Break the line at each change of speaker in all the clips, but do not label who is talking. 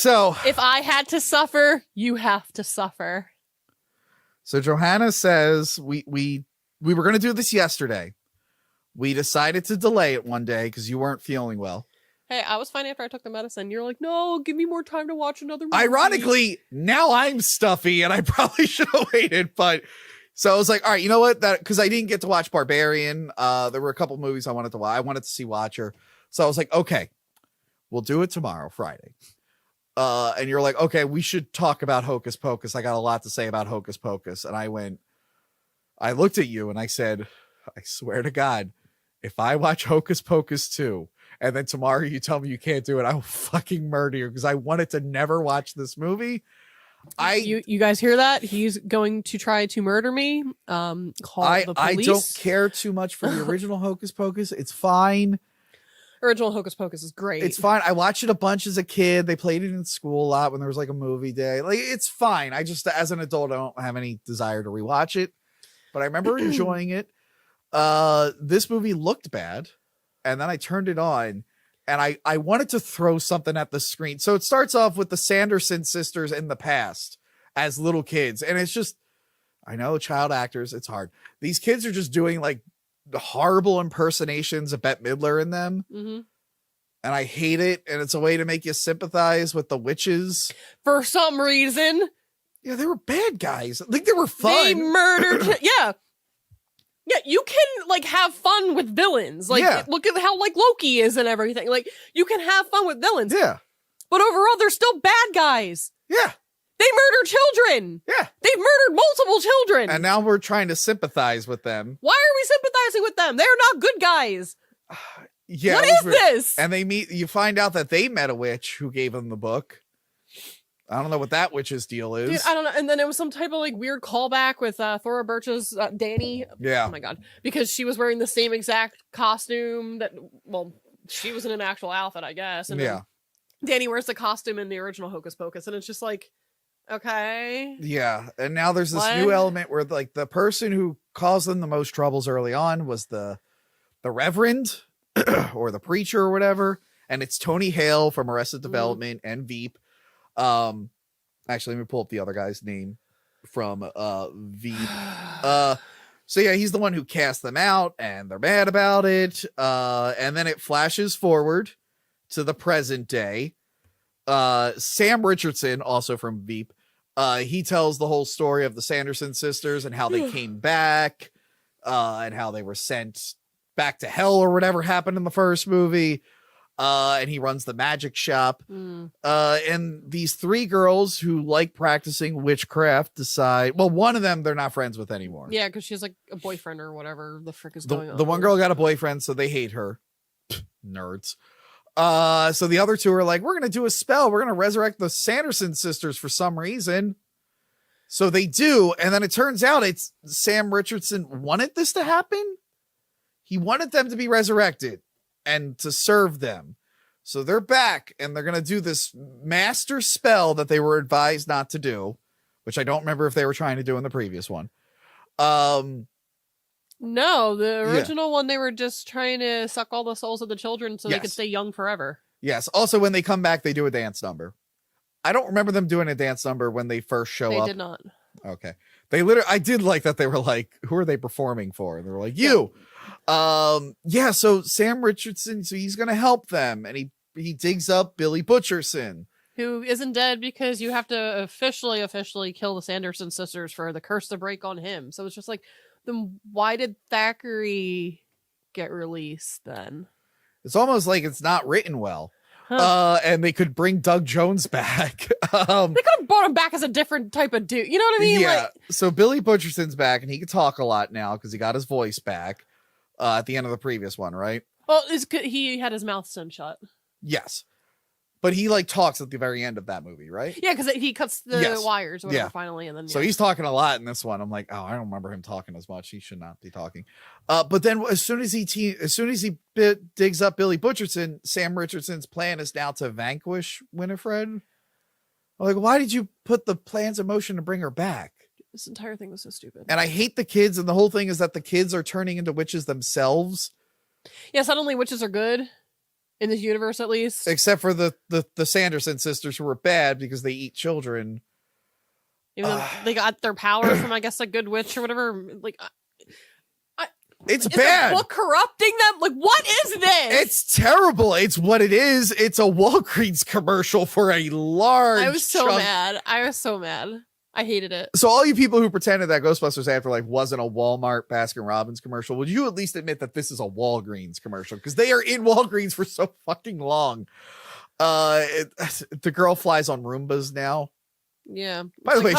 So
if I had to suffer, you have to suffer.
So Johanna says we were going to do this yesterday. We decided to delay it one day because you weren't feeling well.
Hey, I was fine after I took the medicine. You're like, no, give me more time to watch another movie.
Ironically, now I'm stuffy and I probably should have waited. But so I was like, all right, you know what? That because I didn't get to watch Barbarian. There were a couple movies I wanted to watch. I wanted to see Watcher. So I was like, okay, we'll do it tomorrow, Friday. And you're like, okay, we should talk about Hocus Pocus. I got a lot to say about Hocus Pocus. And I looked at you and I said, I swear to God, if I watch Hocus Pocus 2 and then tomorrow you tell me you can't do it, I will fucking murder you because I wanted to never watch this movie.
You guys hear that? He's going to try to murder me. Call the police.
I don't care too much for the original Hocus Pocus. It's fine.
Original Hocus Pocus is great.
It's fine. I watched it a bunch as a kid. They played it in school a lot when there was like a movie day. Like it's fine. I just, as an adult, I don't have any desire to rewatch it. But I remember enjoying it. This movie looked bad. And then I turned it on and I wanted to throw something at the screen. So it starts off with the Sanderson sisters in the past as little kids. And it's just, I know child actors, it's hard. These kids are just doing like horrible impersonations of Bette Midler in them.
Mm-hmm.
And I hate it. And it's a way to make you sympathize with the witches.
For some reason.
Yeah, they were bad guys. Like they were fun.
They murdered. Yeah. Yeah, you can like have fun with villains. Like look at how like Loki is and everything. Like you can have fun with villains.
Yeah.
But overall, they're still bad guys.
Yeah.
They murder children.
Yeah.
They've murdered multiple children.
And now we're trying to sympathize with them.
Why are we sympathizing with them? They're not good guys.
Yeah.
What is this?
And you find out that they met a witch who gave them the book. I don't know what that witch's deal is.
Dude, I don't know. And then it was some type of like weird callback with Thora Birch's Dani.
Yeah.
Oh my God. Because she was wearing the same exact costume that, well, she was in an actual outfit, I guess. And
yeah.
Dani wears the costume in the original Hocus Pocus. And it's just like, okay.
Yeah. And now there's this new element where like the person who caused them the most troubles early on was the Reverend or the preacher or whatever. And it's Tony Hale from Arrested Development and Veep. Actually, let me pull up the other guy's name from Veep. So yeah, he's the one who cast them out and they're mad about it. And then it flashes forward to the present day. Sam Richardson, also from Veep, he tells the whole story of the Sanderson sisters and how they came back, and how they were sent back to hell or whatever happened in the first movie. And he runs the magic shop. And these three girls who like practicing witchcraft decide, well, one of them they're not friends with anymore.
Yeah, because she has like a boyfriend or whatever the frick is going on.
The one girl got a boyfriend, so they hate her. Nerds. So the other two are like, we're going to do a spell. We're going to resurrect the Sanderson sisters for some reason. So they do. And then it turns out it's Sam Richardson wanted this to happen. He wanted them to be resurrected and to serve them. So they're back and they're going to do this master spell that they were advised not to do, which I don't remember if they were trying to do in the previous one.
No, the original one, they were just trying to suck all the souls of the children so they could stay young forever. Yes.
Also, when they come back, they do a dance number. I don't remember them doing a dance number when they first show up.
They did not.
Okay. They literally, I did like that they were like, who are they performing for? And they were like, you. So Sam Richardson, so he's going to help them. And he digs up Billy Butcherson,
who isn't dead because you have to officially kill the Sanderson sisters for the curse to break on him. So it's just like, then why did Thackeray get released then?
It's almost like it's not written well. And they could bring Doug Jones back.
They could have brought him back as a different type of dude. You know what I mean?
Yeah.
Like,
so Billy Butcherson's back and he can talk a lot now because he got his voice back at the end of the previous one, right?
Well, he had his mouth sewn shut.
Yes. But he like talks at the very end of that movie, right?
Yeah, because he cuts the wires or whatever finally. And then
So he's talking a lot in this one. I'm like, oh, I don't remember him talking as much. He should not be talking. But then as soon as he digs up Billy Butcherson, Sam Richardson's plan is now to vanquish Winifred. I'm like, why did you put the plans in motion to bring her back?
This entire thing was so stupid.
And I hate the kids. And the whole thing is that the kids are turning into witches themselves.
Yeah, suddenly witches are good. in this universe, at least.
Except for the Sanderson sisters, who were bad because they eat children.
Even though they got their powers from, I guess, a good witch or whatever. Like,
it's
is
bad.
the book corrupting them? Like, what is this?
It's terrible. It's what it is. It's a Walgreens commercial for a large.
I was so
chunk.
mad. I was so mad. I hated it.
So all you people who pretended that Ghostbusters Afterlife wasn't a Walmart Baskin Robbins commercial, would you at least admit that this is a Walgreens commercial? Because they are in Walgreens for so fucking long. The girl flies on Roombas now.
Yeah.
By the way,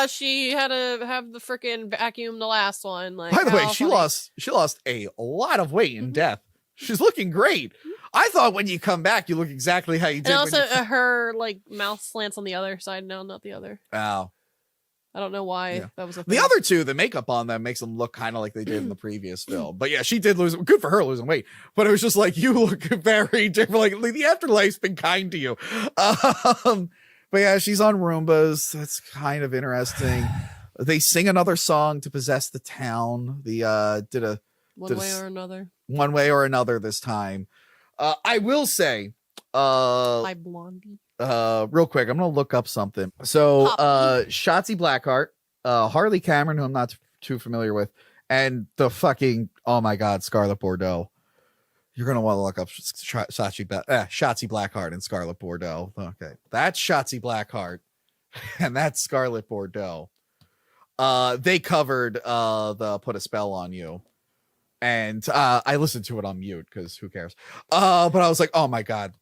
she had to have the freaking vacuum the last one. Like,
by the way, she
funny.
lost a lot of weight in death. She's looking great. I thought when you come back, you look exactly how you did.
And also, her like mouth slants on the other side. No, not the other.
Wow.
I don't know why that was a thing.
The other two, the makeup on them makes them look kind of like they did in the previous film. But yeah, she did lose. Good for her losing weight. But it was just like, you look very different. Like the Afterlife's been kind to you. But yeah, she's on Roombas. That's kind of interesting. They sing another song to possess the town. Did a
one way or another.
One way or another this time. I will say,
Hi, Blondie.
real quick, I'm gonna look up something. So Shotzi Blackheart, Harley Cameron, who I'm not too familiar with, and the fucking, oh my god, Scarlett Bordeaux. You're gonna want to look up Shotzi Blackheart and Scarlett Bordeaux. Okay, that's Shotzi Blackheart, and that's Scarlett Bordeaux. They covered the Put a Spell on You, and I listened to it on mute because who cares? But I was like, oh my god,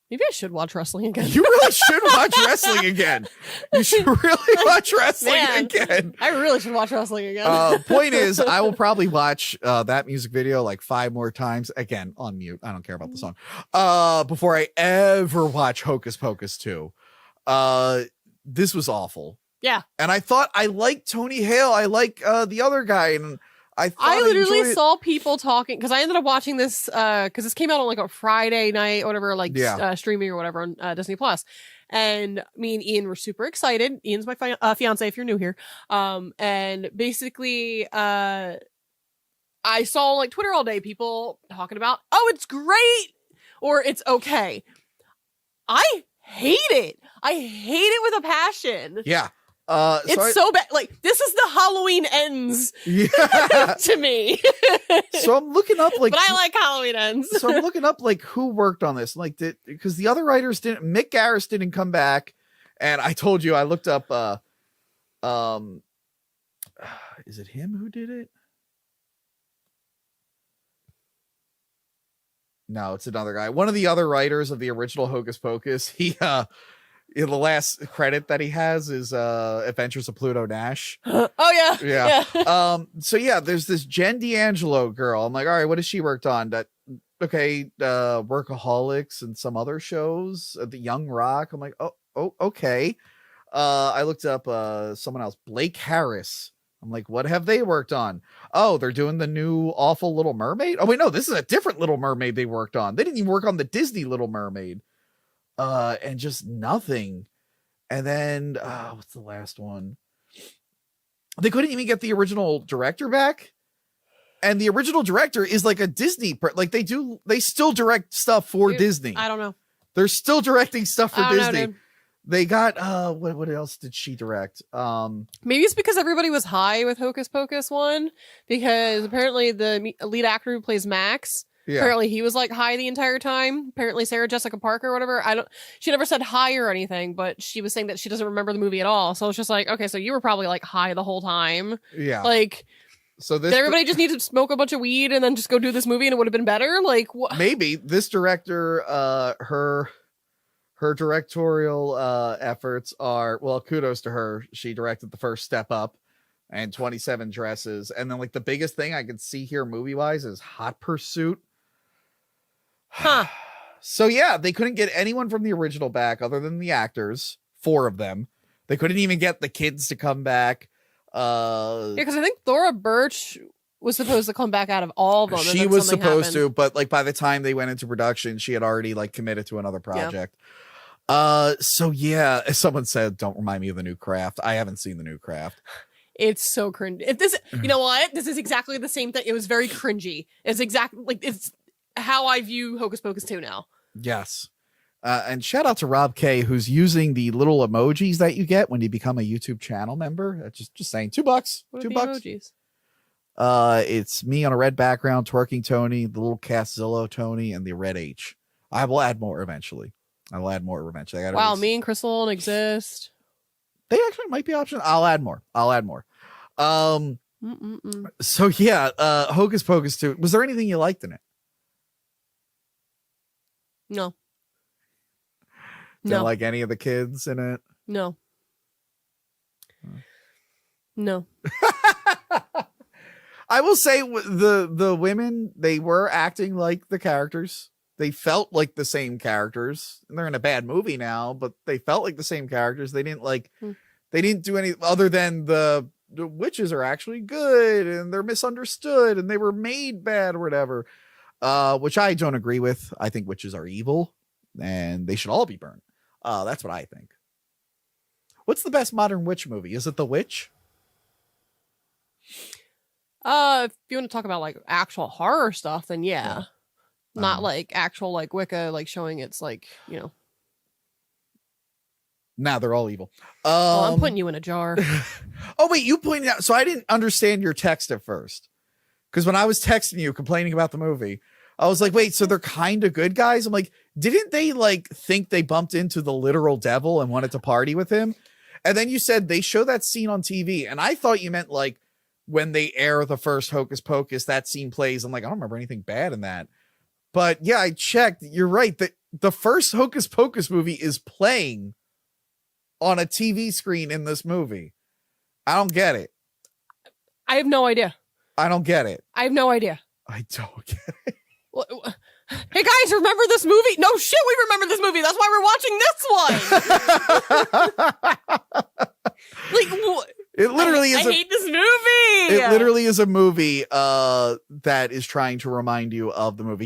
maybe I should watch wrestling again.
you really should watch wrestling again. You should really watch wrestling again.
I really should watch wrestling again.
Point is, I will probably watch that music video like 5 more times again on mute. I don't care about the song. Before I ever watch Hocus Pocus 2. This was awful.
Yeah.
And I thought I liked Tony Hale. I like the other guy, and I
literally saw people talking because I ended up watching this because this came out on like a Friday night or whatever, like streaming or whatever on Disney Plus. And me and Ian were super excited. Ian's my fiance, if you're new here. And basically, I saw like Twitter all day, people talking about, oh, it's great or it's okay. I hate it. I hate it with a passion.
Yeah.
It's so bad. Like, this is the Halloween Ends to me.
So I'm looking up like,
but I like Halloween Ends.
So I'm looking up like who worked on this, like because the other writers didn't. Mick Garris didn't come back, and I told you I looked up. Is it him who did it? No, it's another guy. One of the other writers of the original Hocus Pocus. He the last credit that he has is Adventures of Pluto Nash.
Oh yeah.
So yeah, there's this Jen D'Angelo girl. I'm like, all right, what has she worked on? Workaholics and some other shows. The Young Rock. I'm like, oh, okay. I looked up someone else, Blake Harris. I'm like, what have they worked on? Oh, they're doing the new awful Little Mermaid. Oh wait, no, this is a different Little Mermaid they worked on. They didn't even work on the Disney Little Mermaid. And just nothing. And then what's the last one? They couldn't even get the original director back. And the original director is like a Disney like they still direct stuff for Disney.
I don't know.
They're still directing stuff for Disney.
Know,
they got what else did she direct?
Maybe it's because everybody was high with Hocus Pocus 1, because apparently the lead actor who plays Max, apparently he was like high the entire time. Apparently Sarah Jessica Parker or whatever. She never said high or anything, but she was saying that she doesn't remember the movie at all. So it's just like, okay, so you were probably like high the whole time. Yeah. Like, so did everybody just need to smoke a bunch of weed and then just go do this movie and it would have been better? Like, what? Maybe
this director, her directorial efforts are, well, kudos to her. She directed the first Step Up and 27 Dresses. And then like the biggest thing I can see here movie wise is Hot Pursuit.
Huh.
So yeah, they couldn't get anyone from the original back other than the actors, 4 of them. They couldn't even get the kids to come back.
Yeah, because I think Thora Birch was supposed to come back out of all of them.
She was supposed to, but like by the time they went into production, she had already like committed to another project. Yeah. So yeah, someone said, "Don't remind me of the new Craft." I haven't seen the new Craft.
It's so cringy. If this, you know what? This is exactly the same thing. It was very cringy. It's exactly like it's how I view Hocus Pocus 2 now.
Yes. And shout out to Rob K, who's using the little emojis that you get when you become a YouTube channel member. Just saying, $2.
What
$2.
are the emojis?
It's me on a red background, twerking Tony, the little Castzillo Tony, and the red H. I will add more eventually.
Wow, me and Crystal don't exist.
They actually might be optional. I'll add more. So yeah, Hocus Pocus 2. Was there anything you liked in it?
No.
Didn't like any of the kids in it?
No. No.
I will say the women, they were acting like the characters. They felt like the same characters. And they're in a bad movie now, but they felt like the same characters. They didn't they didn't do any other than the witches are actually good and they're misunderstood and they were made bad or whatever. Which I don't agree with. I think witches are evil and they should all be burned. That's what I think. What's the best modern witch movie? Is it The Witch?
If you want to talk about like actual horror stuff, then yeah. Not like actual like Wicca, like showing it's like, you know.
Now they're all evil.
Well, I'm putting you in a jar.
Oh wait, you pointed out. So I didn't understand your text at first, because when I was texting you complaining about the movie, I was like, wait, so they're kind of good guys? I'm like, didn't they like think they bumped into the literal devil and wanted to party with him? And then you said they show that scene on TV, and I thought you meant like when they air the first Hocus Pocus, that scene plays. I'm like, I don't remember anything bad in that. But yeah, I checked. You're right. The first Hocus Pocus movie is playing on a TV screen in this movie. I don't get it.
I have no idea.
I don't get it.
I have no idea.
I don't get it.
Hey guys, remember this movie? No shit, we remember this movie. That's why we're watching this one. Like,
it literally is.
I hate this movie.
It literally is a movie that is trying to remind you of the movie